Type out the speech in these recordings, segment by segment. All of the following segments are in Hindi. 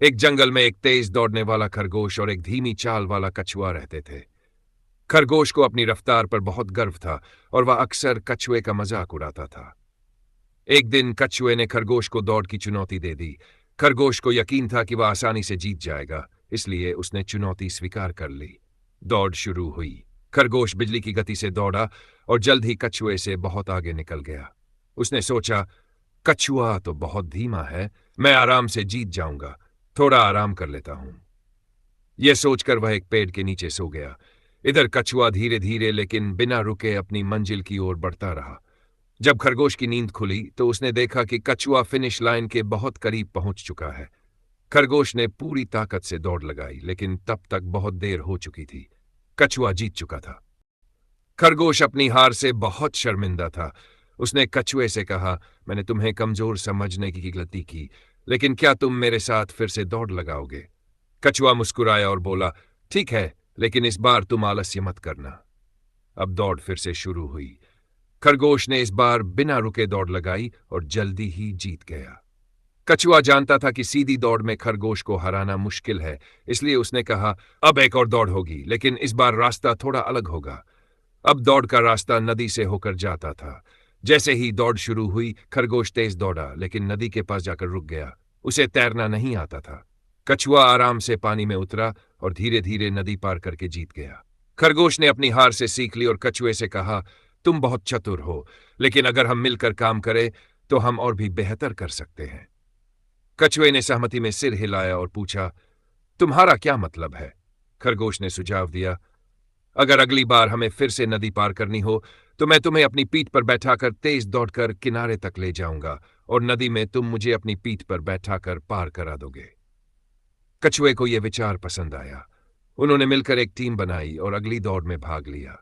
एक जंगल में एक तेज दौड़ने वाला खरगोश और एक धीमी चाल वाला कछुआ रहते थे। खरगोश को अपनी रफ्तार पर बहुत गर्व था और वह अक्सर कछुए का मजाक उड़ाता था। एक दिन कछुए ने खरगोश को दौड़ की चुनौती दे दी। खरगोश को यकीन था कि वह आसानी से जीत जाएगा, इसलिए उसने चुनौती स्वीकार कर ली। दौड़ शुरू हुई। खरगोश बिजली की गति से दौड़ा और जल्द ही कछुए से बहुत आगे निकल गया। उसने सोचा, कछुआ तो बहुत धीमा है, मैं आराम से जीत जाऊंगा, थोड़ा आराम कर लेता हूं। यह सोचकर वह एक पेड़ के नीचे सो गया। इधर कछुआ धीरे धीरे लेकिन बिना रुके अपनी मंजिल की ओर बढ़ता रहा। जब खरगोश की नींद खुली तो उसने देखा कि कछुआ फिनिश लाइन के बहुत करीब पहुंच चुका है। खरगोश ने पूरी ताकत से दौड़ लगाई, लेकिन तब तक बहुत देर हो चुकी थी। कछुआ जीत चुका था। खरगोश अपनी हार से बहुत शर्मिंदा था। उसने कछुए से कहा, मैंने तुम्हें कमजोर समझने की गलती की, लेकिन क्या तुम मेरे साथ फिर से दौड़ लगाओगे? कछुआ मुस्कुराया और बोला, ठीक है, लेकिन इस बार तुम आलस्य मत करना। अब दौड़ फिर से शुरू हुई। खरगोश ने इस बार बिना रुके दौड़ लगाई और जल्दी ही जीत गया। कछुआ जानता था कि सीधी दौड़ में खरगोश को हराना मुश्किल है, इसलिए उसने कहा, अब एक और दौड़ होगी, लेकिन इस बार रास्ता थोड़ा अलग होगा। अब दौड़ का रास्ता नदी से होकर जाता था। जैसे ही दौड़ शुरू हुई, खरगोश तेज दौड़ा, लेकिन नदी के पास जाकर रुक गया। उसे तैरना नहीं आता था। कछुआ आराम से पानी में उतरा और धीरे धीरे नदी पार करके जीत गया। खरगोश ने अपनी हार से सीख ली और कछुए से कहा, तुम बहुत चतुर हो, लेकिन अगर हम मिलकर काम करें तो हम और भी बेहतर कर सकते हैं। कछुए ने सहमति में सिर हिलाया और पूछा, तुम्हारा क्या मतलब है? खरगोश ने सुझाव दिया, अगर अगली बार हमें फिर से नदी पार करनी हो तो मैं तुम्हें अपनी पीठ पर बैठाकर तेज दौड़कर किनारे तक ले जाऊंगा और नदी में तुम मुझे अपनी पीठ पर बैठाकर पार करा दोगे। कछुए को यह विचार पसंद आया। उन्होंने मिलकर एक टीम बनाई और अगली दौड़ में भाग लिया।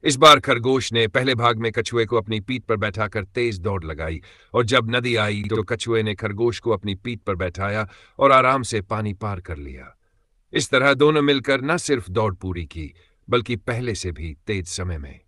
इस बार खरगोश ने पहले भाग में कछुए को अपनी पीठ पर बैठाकर तेज दौड़ लगाई और जब नदी आई तो कछुए ने खरगोश को अपनी पीठ पर बैठाया और आराम से पानी पार कर लिया। इस तरह दोनों मिलकर न सिर्फ दौड़ पूरी की, बल्कि पहले से भी तेज समय में।